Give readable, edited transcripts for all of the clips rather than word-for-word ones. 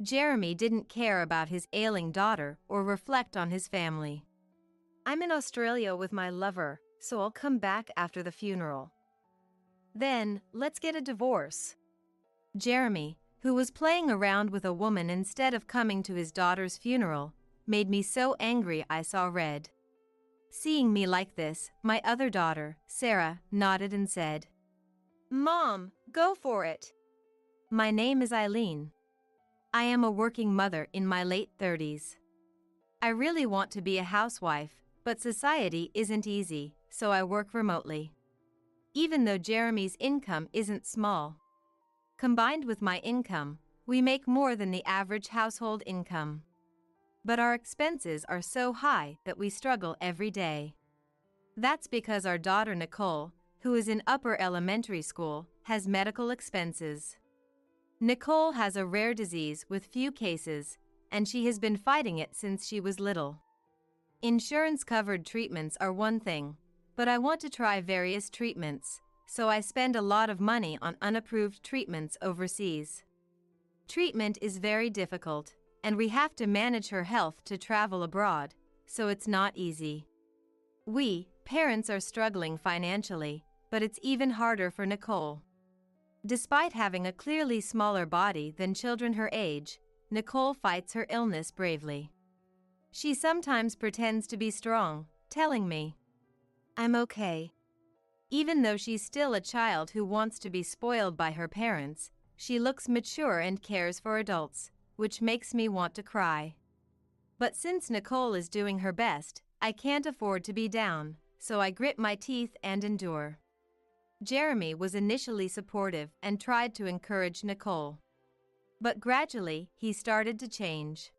Jeremy didn't care about his ailing daughter or reflect on his family. "I'm in Australia with my lover, so I'll come back after the funeral. Then, let's get a divorce." Jeremy, who was playing around with a woman instead of coming to his daughter's funeral, made me so angry I saw red. Seeing me like this, my other daughter, Sarah, nodded and said, "Mom, go for it." My name is Eileen. I am a working mother in my late 30s. I really want to be a housewife, but society isn't easy, so I work remotely. Even though Jeremy's income isn't small. Combined with my income, we make more than the average household income. But our expenses are so high that we struggle every day. That's because our daughter Nicole, who is in upper elementary school, has medical expenses. Nicole has a rare disease with few cases, and she has been fighting it since she was little. Insurance-covered treatments are one thing, but I want to try various treatments, so I spend a lot of money on unapproved treatments overseas. Treatment is very difficult, and we have to manage her health to travel abroad, so it's not easy. We, parents, are struggling financially, but it's even harder for Nicole. Despite having a clearly smaller body than children her age, Nicole fights her illness bravely. She sometimes pretends to be strong, telling me, "I'm okay." Even though she's still a child who wants to be spoiled by her parents, she looks mature and cares for adults, which makes me want to cry. But since Nicole is doing her best, I can't afford to be down, so I grit my teeth and endure. Jeremy was initially supportive and tried to encourage Nicole. But gradually, he started to change.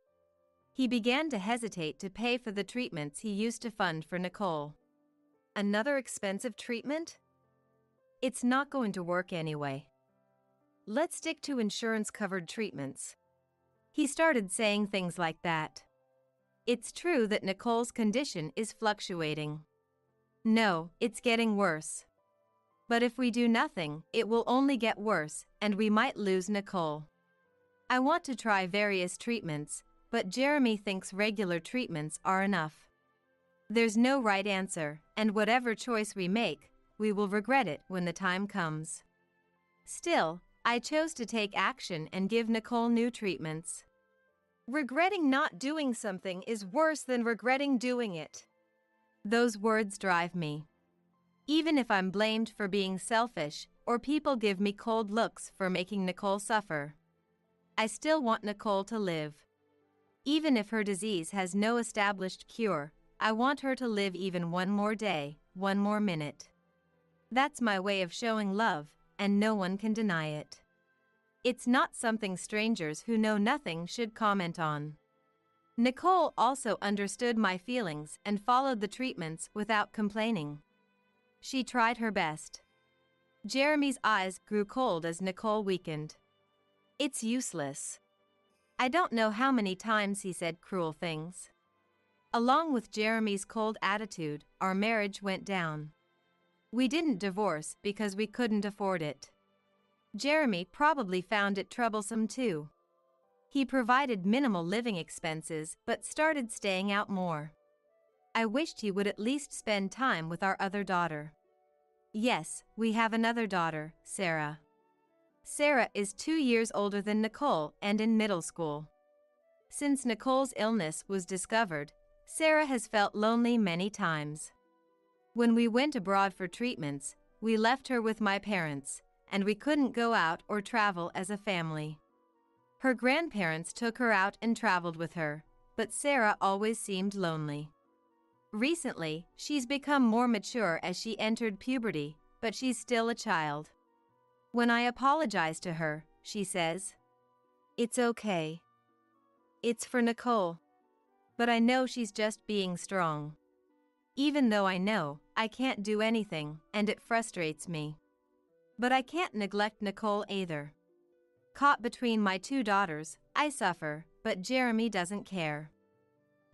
He began to hesitate to pay for the treatments he used to fund for Nicole. Another expensive treatment? It's not going to work anyway. Let's stick to insurance-covered treatments. He started saying things like that. It's true that Nicole's condition is fluctuating. No, it's getting worse. But if we do nothing, it will only get worse, and we might lose Nicole. I want to try various treatments, but Jeremy thinks regular treatments are enough. There's no right answer, and whatever choice we make, we will regret it when the time comes. Still, I chose to take action and give Nicole new treatments. Regretting not doing something is worse than regretting doing it. Those words drive me. Even if I'm blamed for being selfish, or people give me cold looks for making Nicole suffer, I still want Nicole to live. Even if her disease has no established cure, I want her to live even one more day, one more minute. That's my way of showing love, and no one can deny it. It's not something strangers who know nothing should comment on. Nicole also understood my feelings and followed the treatments without complaining. She tried her best. Jeremy's eyes grew cold as Nicole weakened. "It's useless." I don't know how many times he said cruel things. Along with Jeremy's cold attitude, our marriage went down. We didn't divorce because we couldn't afford it. Jeremy probably found it troublesome too. He provided minimal living expenses but started staying out more. I wished he would at least spend time with our other daughter. Yes, we have another daughter, Sarah. Sarah is 2 years older than Nicole and in middle school. Since Nicole's illness was discovered, Sarah has felt lonely many times. When we went abroad for treatments, we left her with my parents, and we couldn't go out or travel as a family. Her grandparents took her out and traveled with her, but Sarah always seemed lonely. Recently, she's become more mature as she entered puberty, but she's still a child. When I apologize to her, she says, "It's okay. It's for Nicole." But I know she's just being strong. Even though I know I can't do anything, and it frustrates me. But I can't neglect Nicole either. Caught between my two daughters, I suffer, but Jeremy doesn't care.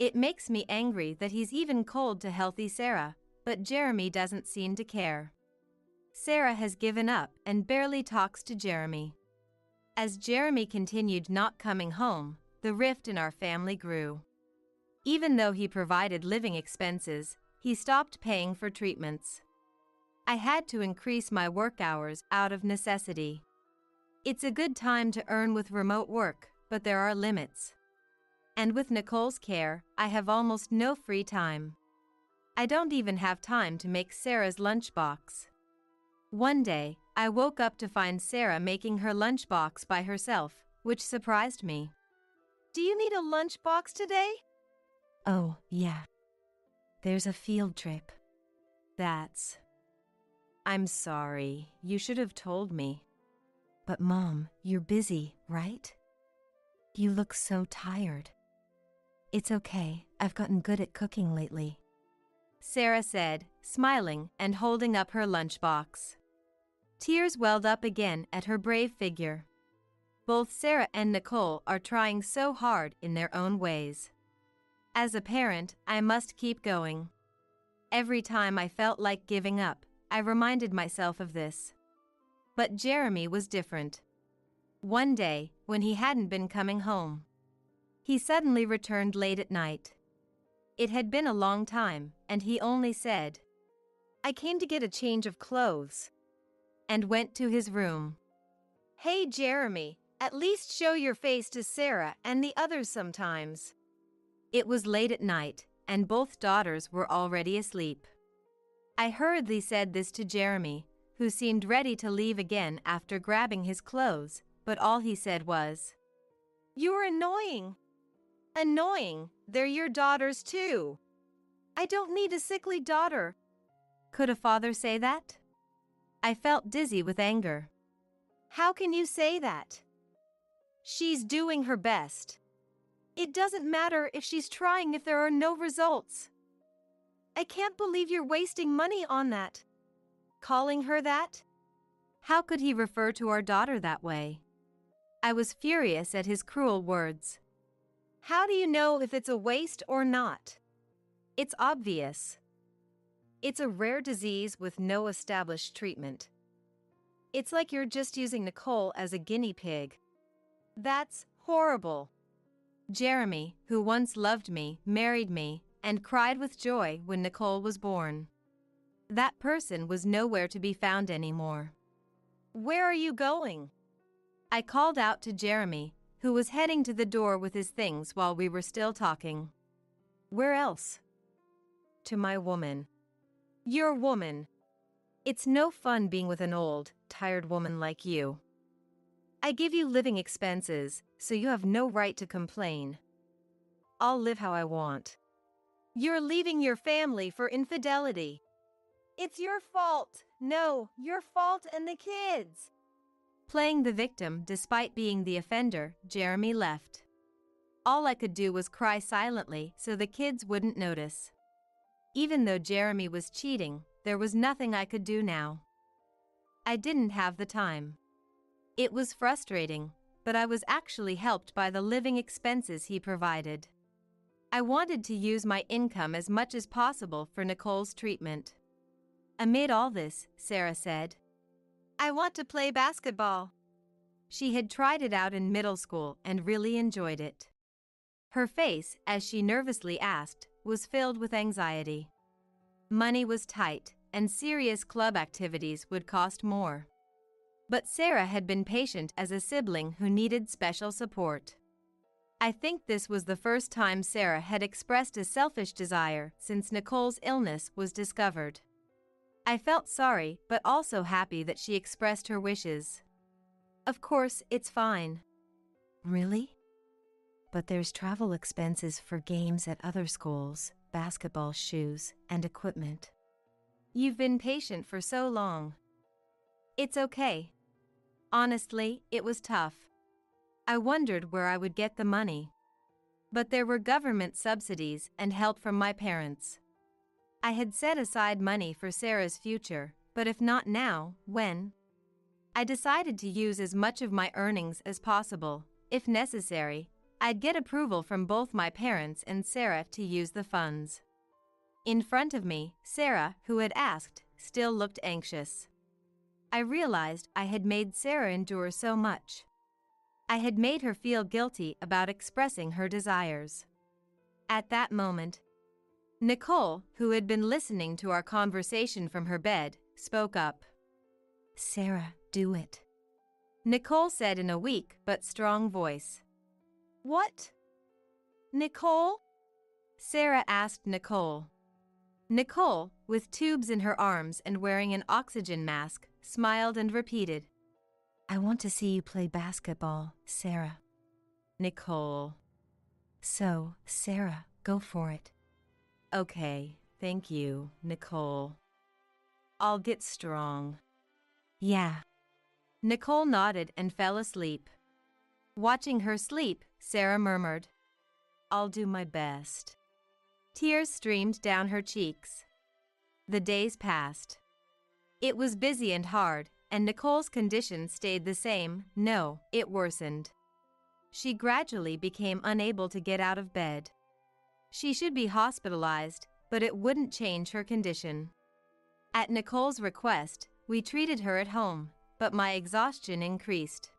It makes me angry that he's even cold to healthy Sarah, but Jeremy doesn't seem to care. Sarah has given up and barely talks to Jeremy. As Jeremy continued not coming home, the rift in our family grew. Even though he provided living expenses, he stopped paying for treatments. I had to increase my work hours out of necessity. It's a good time to earn with remote work, but there are limits. And with Nicole's care, I have almost no free time. I don't even have time to make Sarah's lunchbox. One day, I woke up to find Sarah making her lunchbox by herself, which surprised me. "Do you need a lunchbox today?" "Oh, yeah. There's a field trip." I'm sorry, you should have told me." "But Mom, you're busy, right? You look so tired." "It's okay, I've gotten good at cooking lately," Sarah said, smiling and holding up her lunchbox. Tears welled up again at her brave figure. Both Sarah and Nicole are trying so hard in their own ways. As a parent, I must keep going. Every time I felt like giving up, I reminded myself of this. But Jeremy was different. One day, when he hadn't been coming home, he suddenly returned late at night. It had been a long time, and he only said, "I came to get a change of clothes," and went to his room. "Hey Jeremy, at least show your face to Sarah and the others sometimes." It was late at night, and both daughters were already asleep. I hurriedly said this to Jeremy, who seemed ready to leave again after grabbing his clothes, but all he said was, "You're annoying." "Annoying? They're your daughters too." "I don't need a sickly daughter." Could a father say that? I felt dizzy with anger. "How can you say that? She's doing her best. It doesn't matter if she's trying if there are no results. I can't believe you're wasting money on that. Calling her that?" How could he refer to our daughter that way? I was furious at his cruel words. "How do you know if it's a waste or not? It's obvious. It's a rare disease with no established treatment. It's like you're just using Nicole as a guinea pig. That's horrible." Jeremy, who once loved me, married me, and cried with joy when Nicole was born. That person was nowhere to be found anymore. "Where are you going?" I called out to Jeremy, who was heading to the door with his things while we were still talking. "Where else?" "To my woman." "Your woman? It's no fun being with an old, tired woman like you. I give you living expenses, so you have no right to complain. I'll live how I want." "You're leaving your family for infidelity. It's your fault. No, your fault and the kids." Playing the victim despite being the offender, Jeremy left. All I could do was cry silently so the kids wouldn't notice. Even though Jeremy was cheating, there was nothing I could do now. I didn't have the time. It was frustrating, but I was actually helped by the living expenses he provided. I wanted to use my income as much as possible for Nicole's treatment. Amid all this, Sarah said, "I want to play basketball." She had tried it out in middle school and really enjoyed it. Her face, as she nervously asked, was filled with anxiety. Money was tight, and serious club activities would cost more. But Sarah had been patient as a sibling who needed special support. I think this was the first time Sarah had expressed a selfish desire since Nicole's illness was discovered. I felt sorry but also happy that she expressed her wishes. "Of course, it's fine." "Really? But there's travel expenses for games at other schools, basketball shoes, and equipment." "You've been patient for so long." "It's okay. Honestly, it was tough. I wondered where I would get the money. But there were government subsidies and help from my parents. I had set aside money for Sarah's future, but if not now, when? I decided to use as much of my earnings as possible. If necessary, I'd get approval from both my parents and Sarah to use the funds. In front of me, Sarah, who had asked, still looked anxious. I realized I had made Sarah endure so much. I had made her feel guilty about expressing her desires. At that moment, Nicole, who had been listening to our conversation from her bed, spoke up. "Sarah, do it," Nicole said in a weak but strong voice. "What? Nicole?" Sarah asked Nicole. Nicole, with tubes in her arms and wearing an oxygen mask, smiled and repeated, "I want to see you play basketball, Sarah." Nicole. "So, Sarah, go for it." "Okay, thank you, Nicole. I'll get strong." "Yeah." Nicole nodded and fell asleep. Watching her sleep, Sarah murmured, "I'll do my best." Tears streamed down her cheeks. The days passed. It was busy and hard, and Nicole's condition stayed the same. No, it worsened. She gradually became unable to get out of bed. She should be hospitalized, but it wouldn't change her condition. At Nicole's request, we treated her at home, but my exhaustion increased.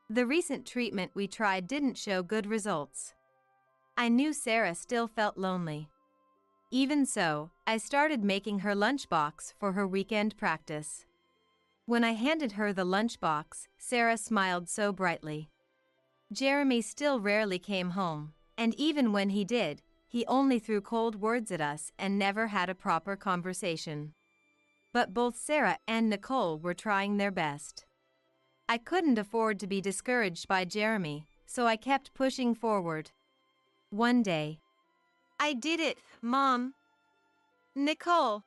The recent treatment we tried didn't show good results. I knew Sarah still felt lonely. Even so, I started making her lunchbox for her weekend practice. When I handed her the lunchbox, Sarah smiled so brightly. Jeremy still rarely came home, and even when he did, he only threw cold words at us and never had a proper conversation. But both Sarah and Nicole were trying their best. I couldn't afford to be discouraged by Jeremy, so I kept pushing forward. One day, "I did it, Mom." "Nicole."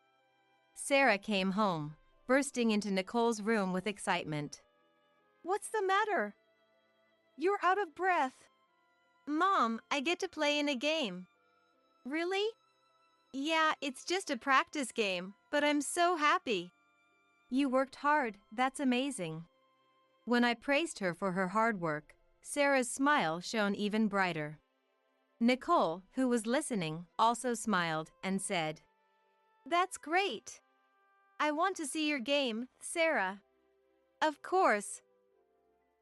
Sarah came home, bursting into Nicole's room with excitement. "What's the matter? You're out of breath." "Mom, I get to play in a game." "Really?" "Yeah, it's just a practice game, but I'm so happy." "You worked hard, that's amazing." When I praised her for her hard work, Sarah's smile shone even brighter. Nicole, who was listening, also smiled and said, "That's great. I want to see your game, Sarah." "Of course.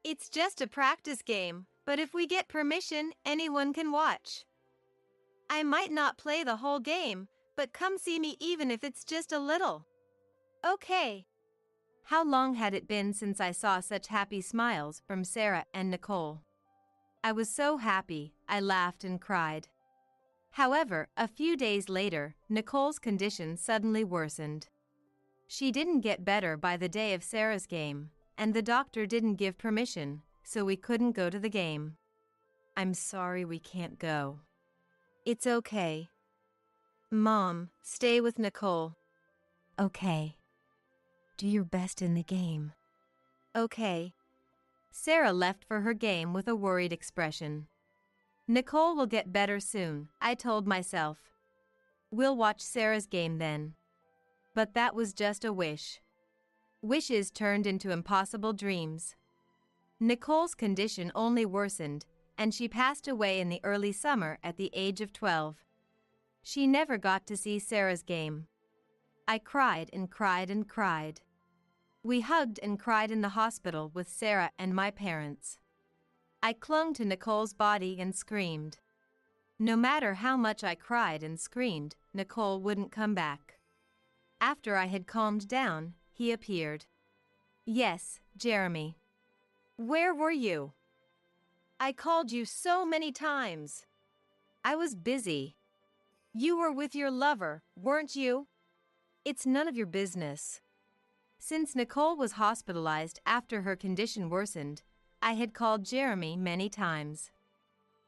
It's just a practice game, but if we get permission, anyone can watch. I might not play the whole game, but come see me even if it's just a little." "Okay." How long had it been since I saw such happy smiles from Sarah and Nicole? I was so happy, I laughed and cried. However, a few days later, Nicole's condition suddenly worsened. She didn't get better by the day of Sarah's game, and the doctor didn't give permission, so we couldn't go to the game. "I'm sorry we can't go." "It's okay. Mom, stay with Nicole." "Okay. Do your best in the game." "Okay." Sarah left for her game with a worried expression. Nicole will get better soon, I told myself. We'll watch Sarah's game then. But that was just a wish. Wishes turned into impossible dreams. Nicole's condition only worsened, and she passed away in the early summer at the age of 12. She never got to see Sarah's game. I cried and cried and cried. We hugged and cried in the hospital with Sarah and my parents. I clung to Nicole's body and screamed. No matter how much I cried and screamed, Nicole wouldn't come back. After I had calmed down, he appeared. "Yes, Jeremy." "Where were you? I called you so many times." "I was busy." "You were with your lover, weren't you?" "It's none of your business." Since Nicole was hospitalized after her condition worsened, I had called Jeremy many times.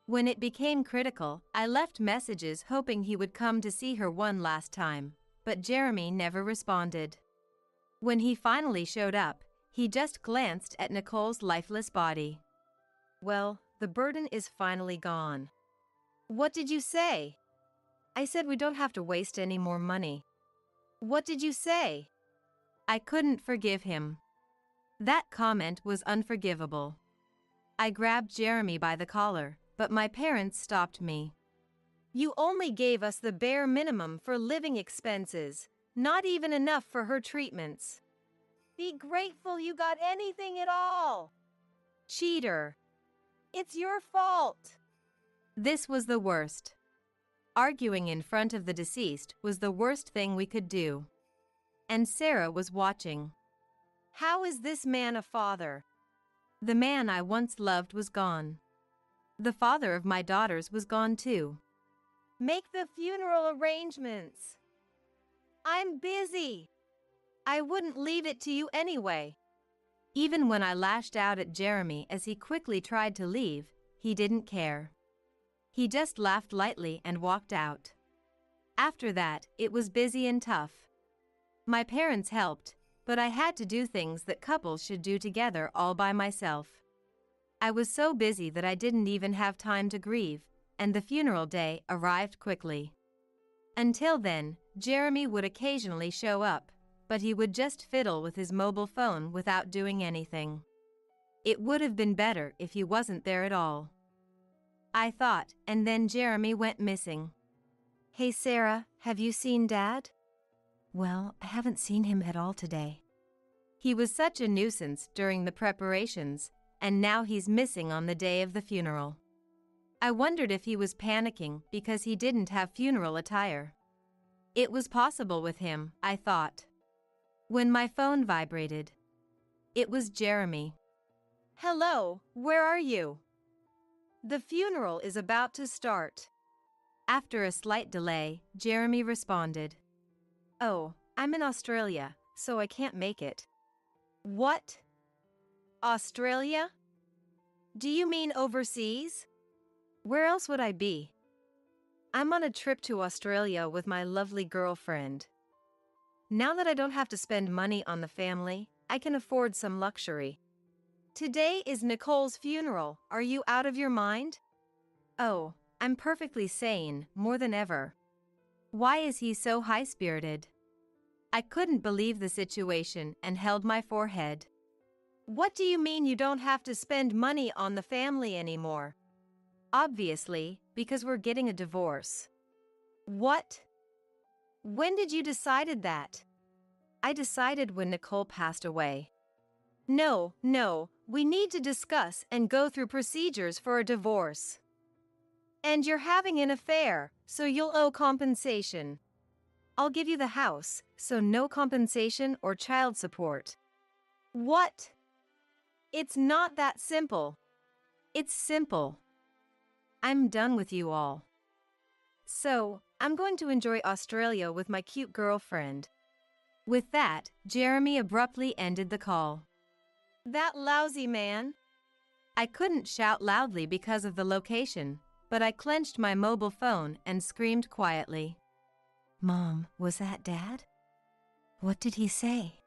When it became critical, I left messages hoping he would come to see her one last time, but Jeremy never responded. When he finally showed up, he just glanced at Nicole's lifeless body. "Well, the burden is finally gone." "What did you say?" "I said we don't have to waste any more money." "What did you say?" I couldn't forgive him. That comment was unforgivable. I grabbed Jeremy by the collar, but my parents stopped me. "You only gave us the bare minimum for living expenses, not even enough for her treatments. Be grateful you got anything at all." "Cheater." It's your fault. This was the worst. Arguing in front of the deceased was the worst thing we could do. And Sarah was watching. How is this man a father? The man I once loved was gone. The father of my daughters was gone too. Make the funeral arrangements. I'm busy. I wouldn't leave it to you anyway. Even when I lashed out at Jeremy as he quickly tried to leave, he didn't care. He just laughed lightly and walked out. After that, it was busy and tough. My parents helped, but I had to do things that couples should do together all by myself. I was so busy that I didn't even have time to grieve, and the funeral day arrived quickly. Until then, Jeremy would occasionally show up, but he would just fiddle with his mobile phone without doing anything. It would have been better if he wasn't there at all, I thought, and then Jeremy went missing. Hey Sarah, have you seen Dad? Well, I haven't seen him at all today. He was such a nuisance during the preparations, and now he's missing on the day of the funeral. I wondered if he was panicking because he didn't have funeral attire. It was possible with him, I thought. When my phone vibrated, it was Jeremy. Hello, where are you? The funeral is about to start. After a slight delay, Jeremy responded. Oh, I'm in Australia, so I can't make it. What? Australia? Do you mean overseas? Where else would I be? I'm on a trip to Australia with my lovely girlfriend. Now that I don't have to spend money on the family, I can afford some luxury. Today is Nicole's funeral. Are you out of your mind? Oh, I'm perfectly sane, more than ever. Why is he so high-spirited? I couldn't believe the situation and held my forehead. What do you mean you don't have to spend money on the family anymore? Obviously, because we're getting a divorce. What? When did you decide that? I decided when Nicole passed away. No, we need to discuss and go through procedures for a divorce. And you're having an affair, so you'll owe compensation. I'll give you the house, so no compensation or child support. What? It's not that simple. It's simple. I'm done with you all. So, I'm going to enjoy Australia with my cute girlfriend. With that, Jeremy abruptly ended the call. That lousy man. I couldn't shout loudly because of the location, but I clenched my mobile phone and screamed quietly. Mom, was that Dad? What did he say?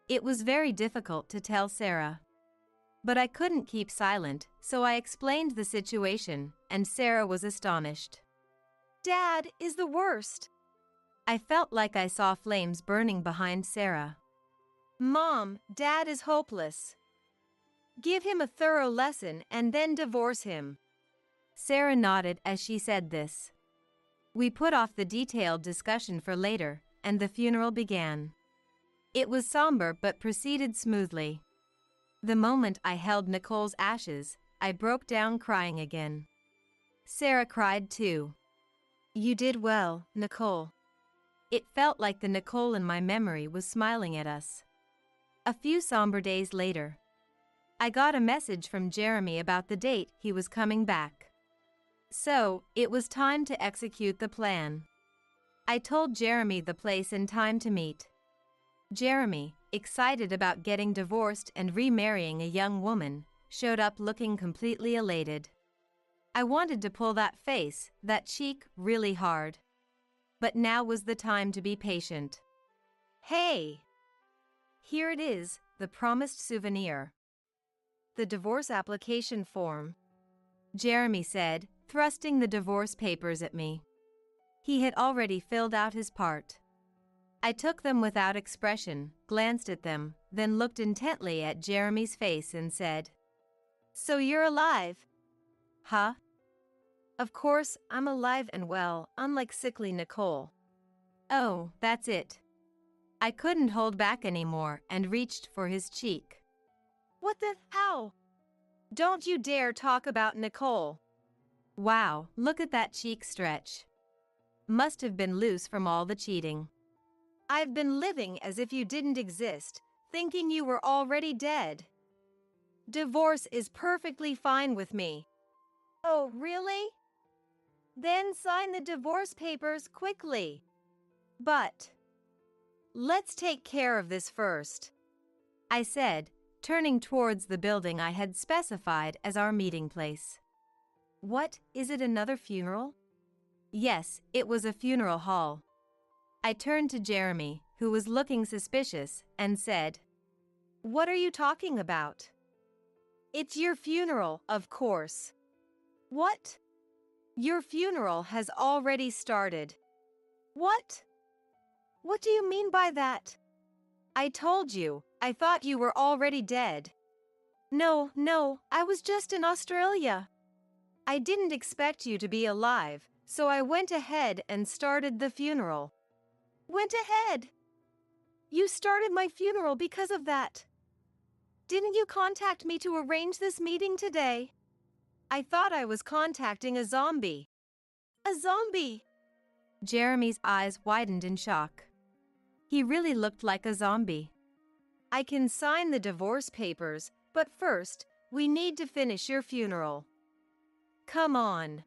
It was very difficult to tell Sarah. But I couldn't keep silent, so I explained the situation, and Sarah was astonished. Dad is the worst. I felt like I saw flames burning behind Sarah. Mom, Dad is hopeless. Give him a thorough lesson and then divorce him. Sarah nodded as she said this. We put off the detailed discussion for later, and the funeral began. It was somber but proceeded smoothly. The moment I held Nicole's ashes, I broke down crying again. Sarah cried too. You did well, Nicole. It felt like the Nicole in my memory was smiling at us. A few somber days later, I got a message from Jeremy about the date he was coming back. So, it was time to execute the plan. I told Jeremy the place and time to meet. Jeremy, excited about getting divorced and remarrying a young woman, showed up looking completely elated. I wanted to pull that face, that cheek, really hard. But now was the time to be patient. Hey! Here it is, the promised souvenir. The divorce application form, Jeremy said, thrusting the divorce papers at me. He had already filled out his part. I took them without expression, glanced at them, then looked intently at Jeremy's face and said, So you're alive? Huh? Of course, I'm alive and well, unlike sickly Nicole. Oh, that's it. I couldn't hold back anymore and reached for his cheek. What the hell? Don't you dare talk about Nicole. Wow, look at that cheek stretch. Must have been loose from all the cheating. I've been living as if you didn't exist, thinking you were already dead. Divorce is perfectly fine with me. Oh, really? Then sign the divorce papers quickly. But let's take care of this first, I said, turning towards the building I had specified as our meeting place. What, is it another funeral? Yes, it was a funeral hall. I turned to Jeremy, who was looking suspicious, and said, "What are you talking about?" "It's your funeral, of course." "What?" "Your funeral has already started." "What? What do you mean by that?" "I told you, I thought you were already dead." No, I was just in Australia. I didn't expect you to be alive, so I went ahead and started the funeral." "Went ahead? You started my funeral because of that. Didn't you contact me to arrange this meeting today?" "I thought I was contacting a zombie." "A zombie?" Jeremy's eyes widened in shock. He really looked like a zombie. "I can sign the divorce papers, but first, we need to finish your funeral." "Come on."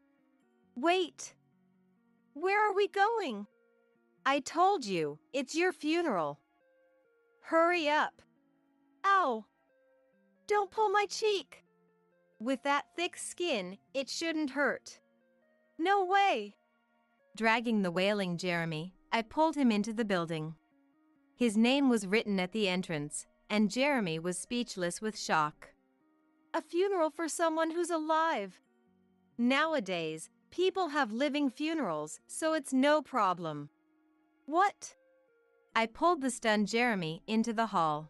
"Wait. Where are we going?" "I told you, it's your funeral." "Hurry up." "Ow. Don't pull my cheek." "With that thick skin, it shouldn't hurt." "No way." Dragging the wailing Jeremy, I pulled him into the building. His name was written at the entrance, and Jeremy was speechless with shock. A funeral for someone who's alive. Nowadays, people have living funerals, so it's no problem. What? I pulled the stunned Jeremy into the hall.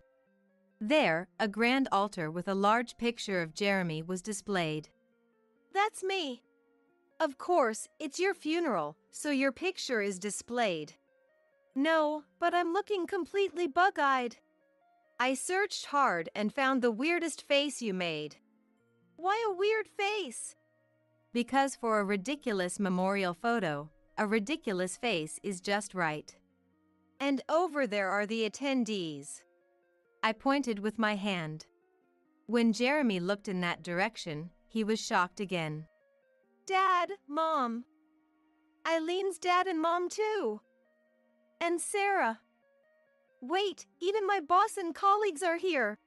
There, a grand altar with a large picture of Jeremy was displayed. "That's me." "Of course, it's your funeral, so your picture is displayed." "No, but I'm looking completely bug-eyed." "I searched hard and found the weirdest face you made." "Why a weird face?" "Because for a ridiculous memorial photo, a ridiculous face is just right." "And over there are the attendees." I pointed with my hand. When Jeremy looked in that direction, he was shocked again. "Dad, Mom. Eileen's dad and mom too. And Sarah. Wait, even my boss and colleagues are here."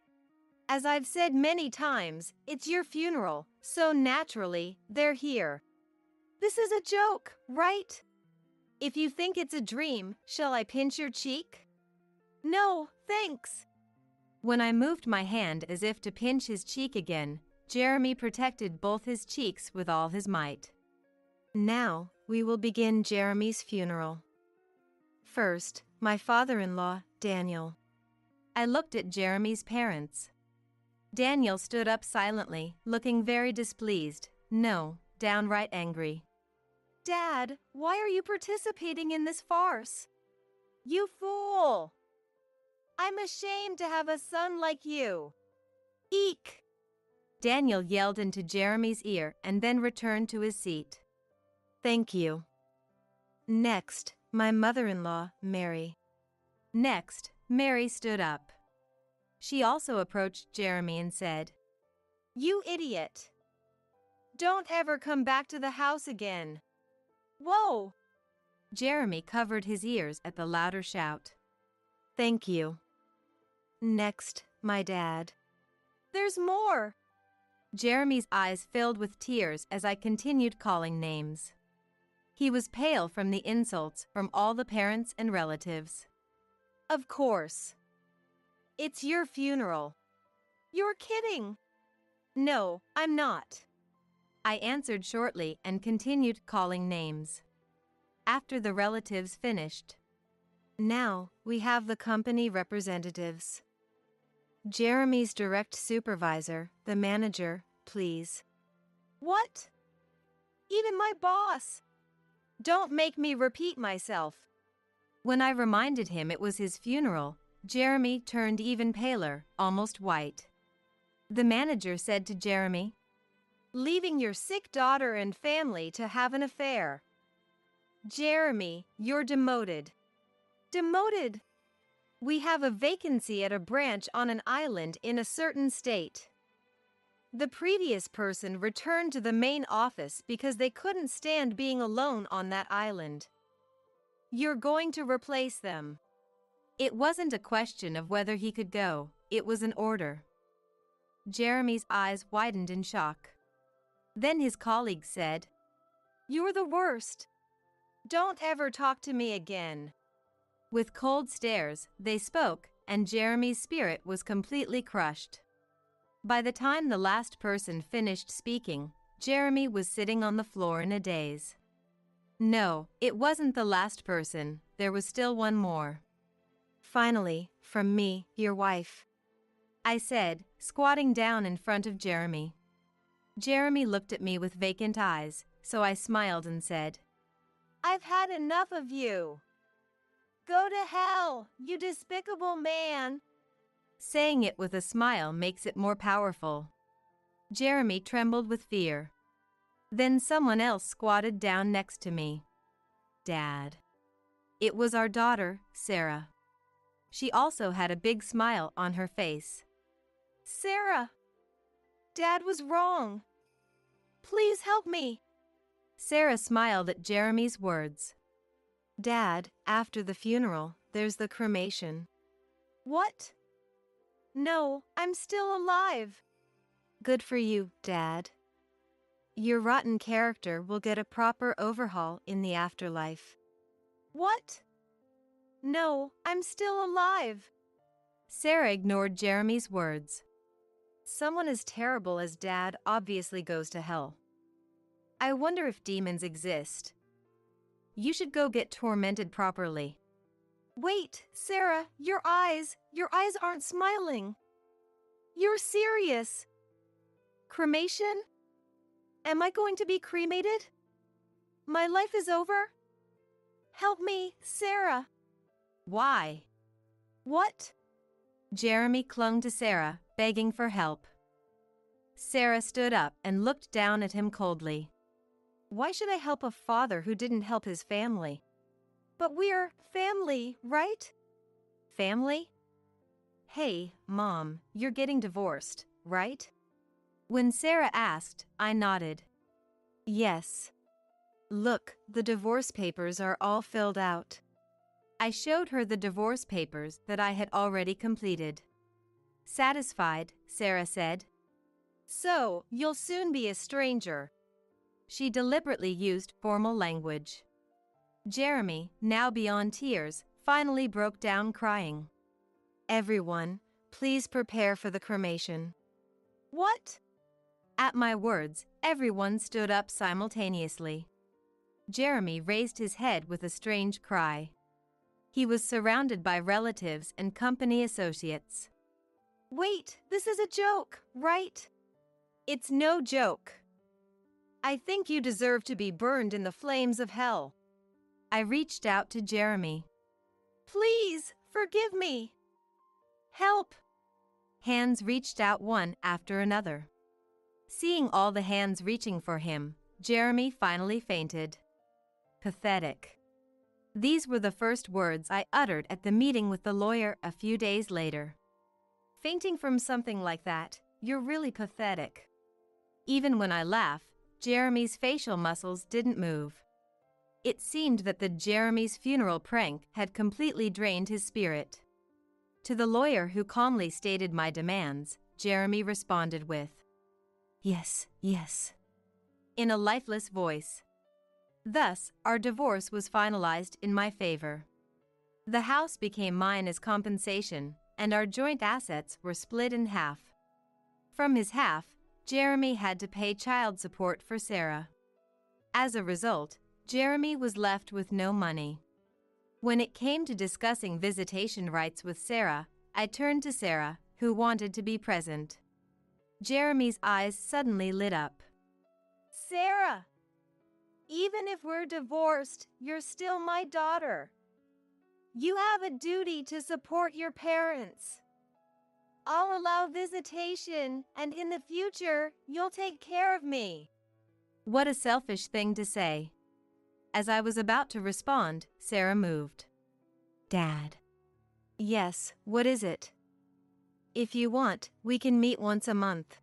"As I've said many times, it's your funeral, so naturally, they're here." "This is a joke, right?" "If you think it's a dream, shall I pinch your cheek?" "No, thanks." When I moved my hand as if to pinch his cheek again, Jeremy protected both his cheeks with all his might. Now, we will begin Jeremy's funeral. First, my father-in-law, Daniel. I looked at Jeremy's parents. Daniel stood up silently, looking very displeased, no, downright angry. "Dad, why are you participating in this farce? You fool! I'm ashamed to have a son like you." "Eek!" Daniel yelled into Jeremy's ear and then returned to his seat. "Thank you." Next, my mother-in-law, Mary. Next, Mary stood up. She also approached Jeremy and said, "You idiot! Don't ever come back to the house again." "Whoa!" Jeremy covered his ears at the louder shout. "Thank you." Next, my dad. "There's more." Jeremy's eyes filled with tears as I continued calling names. He was pale from the insults from all the parents and relatives. "Of course. It's your funeral." "You're kidding." "No, I'm not." I answered shortly and continued calling names. After the relatives finished. Now, we have the company representatives. Jeremy's direct supervisor, the manager, please. "What? Even my boss?" "Don't make me repeat myself." When I reminded him it was his funeral, Jeremy turned even paler, almost white. The manager said to Jeremy, "Leaving your sick daughter and family to have an affair. Jeremy, you're demoted." Demoted? We have a vacancy at a branch on an island in a certain state. The previous person returned to the main office because they couldn't stand being alone on that island. You're going to replace them. It wasn't a question of whether he could go, it was an order. Jeremy's eyes widened in shock. Then his colleague said, "You're the worst. Don't ever talk to me again." With cold stares, they spoke, and Jeremy's spirit was completely crushed. By the time the last person finished speaking, Jeremy was sitting on the floor in a daze. No, it wasn't the last person, there was still one more. "Finally, from me, your wife," I said, squatting down in front of Jeremy. Jeremy looked at me with vacant eyes, so I smiled and said, "I've had enough of you. Go to hell, you despicable man." Saying it with a smile makes it more powerful. Jeremy trembled with fear. Then someone else squatted down next to me. Dad. It was our daughter, Sarah. She also had a big smile on her face. "Sarah, Dad was wrong. Please help me." Sarah smiled at Jeremy's words. "Dad, after the funeral, there's the cremation." "What? No, I'm still alive." "Good for you, Dad. Your rotten character will get a proper overhaul in the afterlife." "What? No, I'm still alive." Sarah ignored Jeremy's words. Someone as terrible as Dad obviously goes to hell. I wonder if demons exist. You should go get tormented properly. "Wait, Sarah, your eyes aren't smiling. You're serious. Cremation? Am I going to be cremated? My life is over? Help me, Sarah." "Why?" "What?" Jeremy clung to Sarah, begging for help. Sarah stood up and looked down at him coldly. "Why should I help a father who didn't help his family?" "But we're family, right?" "Family? Hey, Mom, you're getting divorced, right?" When Sarah asked, I nodded. "Yes. Look, the divorce papers are all filled out." I showed her the divorce papers that I had already completed. Satisfied, Sarah said, "So, you'll soon be a stranger." She deliberately used formal language. Jeremy, now beyond tears, finally broke down crying. "Everyone, please prepare for the cremation." "What?" At my words, everyone stood up simultaneously. Jeremy raised his head with a strange cry. He was surrounded by relatives and company associates. "Wait, this is a joke, right?" "It's no joke. I think you deserve to be burned in the flames of hell." I reached out to Jeremy. "Please, forgive me. Help." Hands reached out one after another. Seeing all the hands reaching for him, Jeremy finally fainted. Pathetic. These were the first words I uttered at the meeting with the lawyer a few days later. Fainting from something like that, you're really pathetic. Even when I laugh, Jeremy's facial muscles didn't move. It seemed that the Jeremy's funeral prank had completely drained his spirit. To the lawyer who calmly stated my demands, Jeremy responded with, "Yes, yes," in a lifeless voice. Thus, our divorce was finalized in my favor. The house became mine as compensation, and our joint assets were split in half. From his half, Jeremy had to pay child support for Sarah. As a result, Jeremy was left with no money. When it came to discussing visitation rights with Sarah, I turned to Sarah, who wanted to be present. Jeremy's eyes suddenly lit up. "Sarah, even if we're divorced, you're still my daughter. You have a duty to support your parents." I'll allow visitation, and in the future, you'll take care of me. What a selfish thing to say. As I was about to respond, Sarah moved. Dad. Yes, what is it? If you want, we can meet once a month.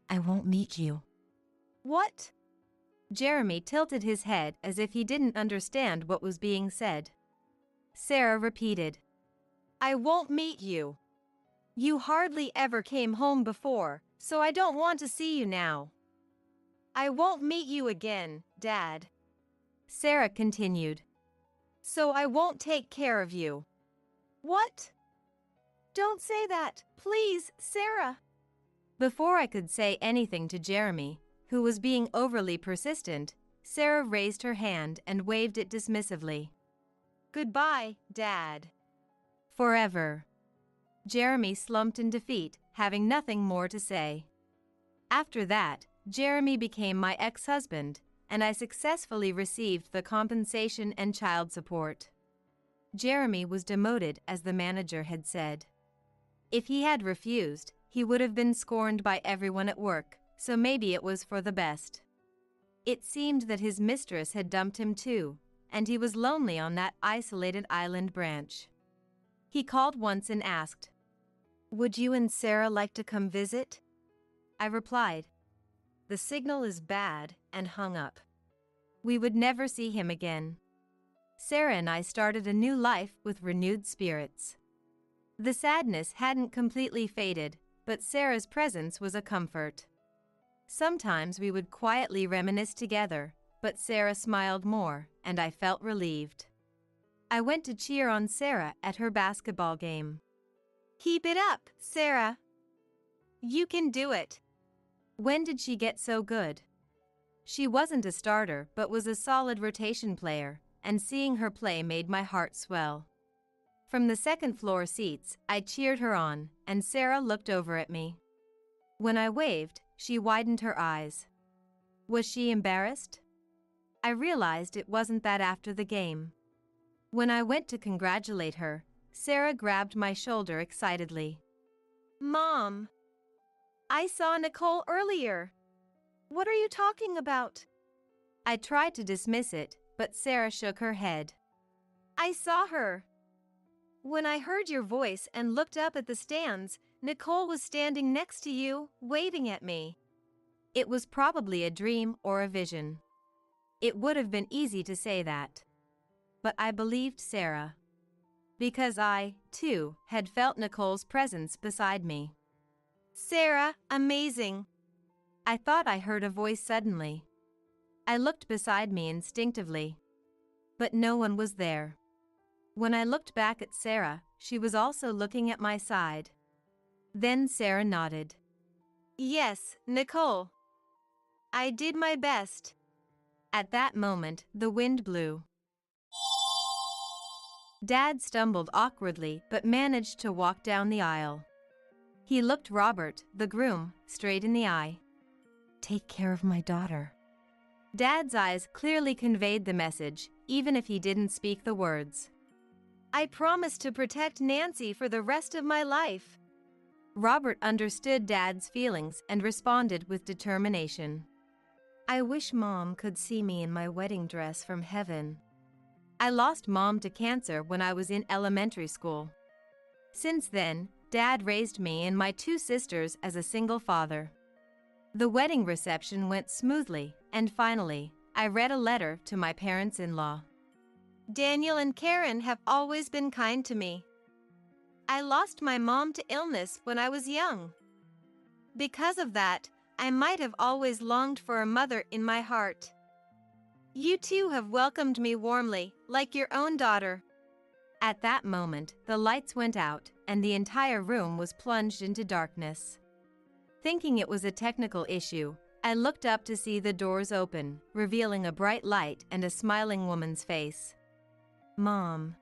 I won't meet you. What? Jeremy tilted his head as if he didn't understand what was being said. Sarah repeated. I won't meet you. You hardly ever came home before, so I don't want to see you now. I won't meet you again, Dad. Sarah continued. So I won't take care of you. What? Don't say that, please, Sarah. Before I could say anything to Jeremy, who was being overly persistent, Sarah raised her hand and waved it dismissively. Goodbye, Dad. Forever. Jeremy slumped in defeat, having nothing more to say. After that, Jeremy became my ex-husband, and I successfully received the compensation and child support. Jeremy was demoted as the manager had said. If he had refused, he would have been scorned by everyone at work, so maybe it was for the best. It seemed that his mistress had dumped him too, and he was lonely on that isolated island branch. He called once and asked, Would you and Sarah like to come visit? I replied. The signal is bad, and hung up. We would never see him again. Sarah and I started a new life with renewed spirits. The sadness hadn't completely faded, but Sarah's presence was a comfort. Sometimes we would quietly reminisce together, but Sarah smiled more, and I felt relieved. I went to cheer on Sarah at her basketball game. Keep it up, Sarah. You can do it. When did she get so good? She wasn't a starter but was a solid rotation player, and seeing her play made my heart swell. From the second-floor seats, I cheered her on, and Sarah looked over at me. When I waved, she widened her eyes. Was she embarrassed? I realized it wasn't that after the game. When I went to congratulate her, Sarah grabbed my shoulder excitedly. Mom! I saw Nicole earlier. What are you talking about? I tried to dismiss it, but Sarah shook her head. I saw her. When I heard your voice and looked up at the stands, Nicole was standing next to you, waving at me. It was probably a dream or a vision. It would have been easy to say that. But I believed Sarah. Because I, too, had felt Nicole's presence beside me. Sarah, amazing. I thought I heard a voice suddenly. I looked beside me instinctively. But no one was there. When I looked back at Sarah, she was also looking at my side. Then Sarah nodded. Yes, Nicole. I did my best. At that moment, the wind blew. Dad stumbled awkwardly but managed to walk down the aisle. He looked Robert, the groom, straight in the eye. Take care of my daughter. Dad's eyes clearly conveyed the message, even if he didn't speak the words. I promise to protect Nancy for the rest of my life. Robert understood Dad's feelings and responded with determination. I wish Mom could see me in my wedding dress from heaven. I lost Mom to cancer when I was in elementary school. Since then, Dad raised me and my two sisters as a single father. The wedding reception went smoothly, and finally, I read a letter to my parents-in-law. Daniel and Karen have always been kind to me. I lost my mom to illness when I was young. Because of that, I might have always longed for a mother in my heart. You two have welcomed me warmly, like your own daughter. At that moment, the lights went out, and the entire room was plunged into darkness. Thinking it was a technical issue, I looked up to see the doors open, revealing a bright light and a smiling woman's face. Mom.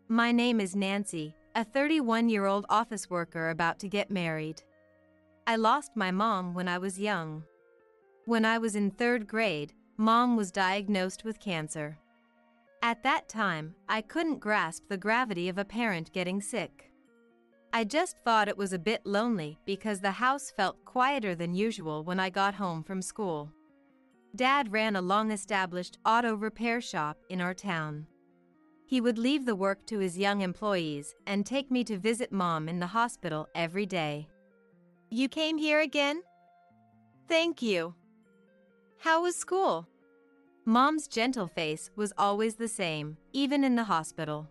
My name is Nancy, a 31-year-old office worker about to get married. I lost my mom when I was young. When I was in 3rd grade, Mom was diagnosed with cancer. At that time, I couldn't grasp the gravity of a parent getting sick. I just thought it was a bit lonely because the house felt quieter than usual when I got home from school. Dad ran a long-established auto repair shop in our town. He would leave the work to his young employees and take me to visit Mom in the hospital every day. You came here again? Thank you. How was school? Mom's gentle face was always the same, even in the hospital.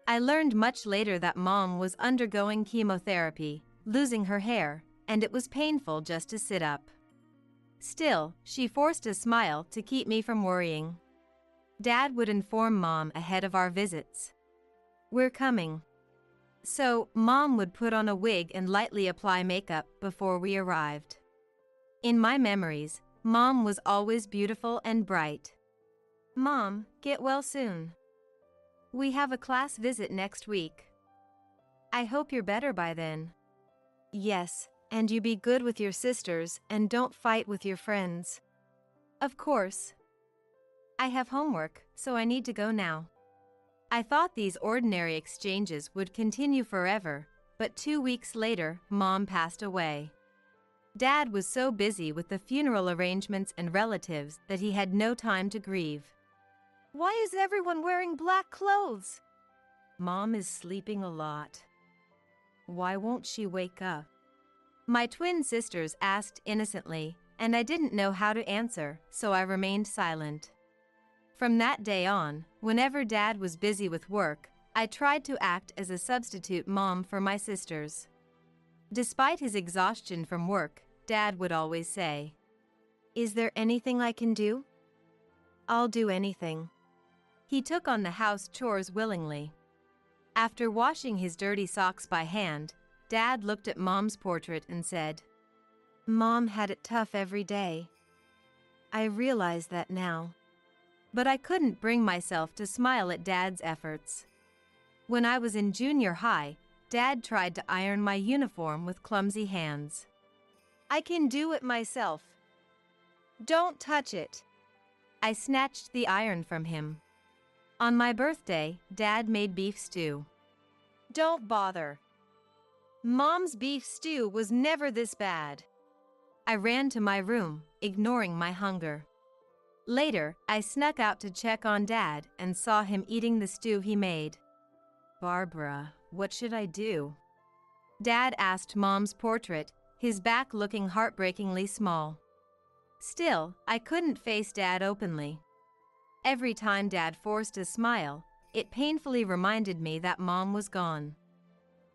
I learned much later that Mom was undergoing chemotherapy, losing her hair, and it was painful just to sit up. Still, she forced a smile to keep me from worrying. Dad would inform Mom ahead of our visits. We're coming. So, Mom would put on a wig and lightly apply makeup before we arrived. In my memories, Mom was always beautiful and bright. Mom, get well soon. We have a class visit next week. I hope you're better by then. Yes, and you be good with your sisters and don't fight with your friends. Of course. I have homework, so I need to go now. I thought these ordinary exchanges would continue forever, but 2 weeks later, Mom passed away. Dad was so busy with the funeral arrangements and relatives that he had no time to grieve. Why is everyone wearing black clothes? Mom is sleeping a lot. Why won't she wake up? My twin sisters asked innocently, and I didn't know how to answer, so I remained silent. From that day on, whenever Dad was busy with work, I tried to act as a substitute mom for my sisters. Despite his exhaustion from work, Dad would always say, "Is there anything I can do?" "I'll do anything." He took on the house chores willingly. After washing his dirty socks by hand, Dad looked at Mom's portrait and said, "Mom had it tough every day. I realize that now." But I couldn't bring myself to smile at Dad's efforts. When I was in junior high, Dad tried to iron my uniform with clumsy hands. "I can do it myself." "Don't touch it." I snatched the iron from him. On my birthday, Dad made beef stew. "Don't bother." Mom's beef stew was never this bad. I ran to my room, ignoring my hunger. Later, I snuck out to check on Dad and saw him eating the stew he made. "Barbara, what should I do?" Dad asked Mom's portrait, his back looking heartbreakingly small. Still, I couldn't face Dad openly. Every time Dad forced a smile, it painfully reminded me that Mom was gone.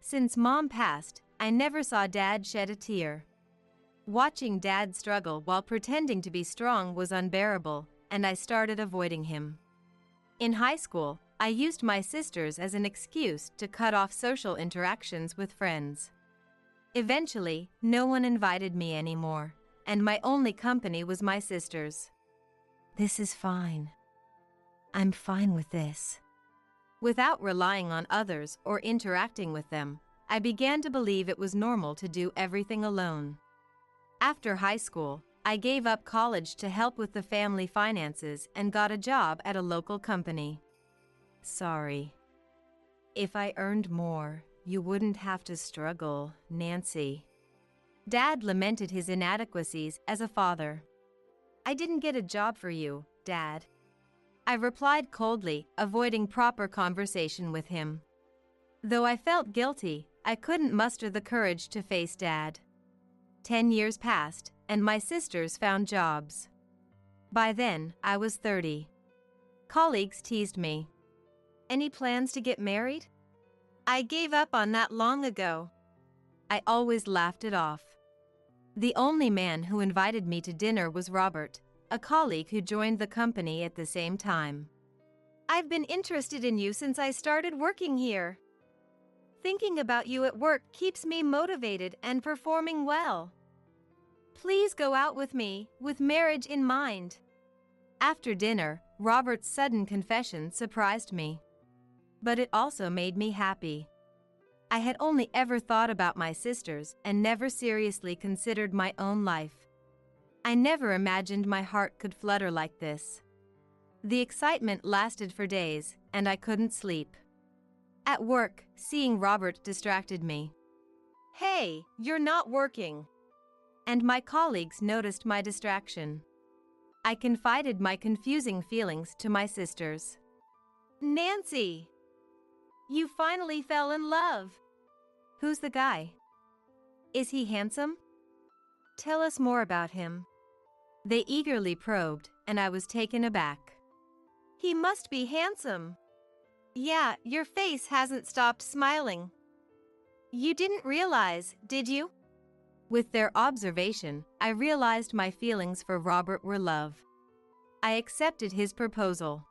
Since Mom passed, I never saw Dad shed a tear. Watching Dad struggle while pretending to be strong was unbearable, and I started avoiding him. In high school, I used my sisters as an excuse to cut off social interactions with friends. Eventually, no one invited me anymore, and my only company was my sisters. This is fine. I'm fine with this. Without relying on others or interacting with them, I began to believe it was normal to do everything alone. After high school, I gave up college to help with the family finances and got a job at a local company. Sorry. If I earned more, you wouldn't have to struggle, Nancy. Dad lamented his inadequacies as a father. I didn't get a job for you, Dad. I replied coldly, avoiding proper conversation with him. Though I felt guilty, I couldn't muster the courage to face Dad. 10 years passed, and my sisters found jobs. By then, I was 30. Colleagues teased me. Any plans to get married? I gave up on that long ago. I always laughed it off. The only man who invited me to dinner was Robert, a colleague who joined the company at the same time. I've been interested in you since I started working here. Thinking about you at work keeps me motivated and performing well. Please go out with me, with marriage in mind. After dinner, Robert's sudden confession surprised me. But it also made me happy. I had only ever thought about my sisters and never seriously considered my own life. I never imagined my heart could flutter like this. The excitement lasted for days, and I couldn't sleep. At work, seeing Robert distracted me. "Hey, you're not working." And my colleagues noticed my distraction. I confided my confusing feelings to my sisters. "Nancy, you finally fell in love." "Who's the guy? Is he handsome? Tell us more about him." They eagerly probed, and I was taken aback. "He must be handsome. Yeah, your face hasn't stopped smiling. You didn't realize, did you?" With their observation, I realized my feelings for Robert were love. I accepted his proposal.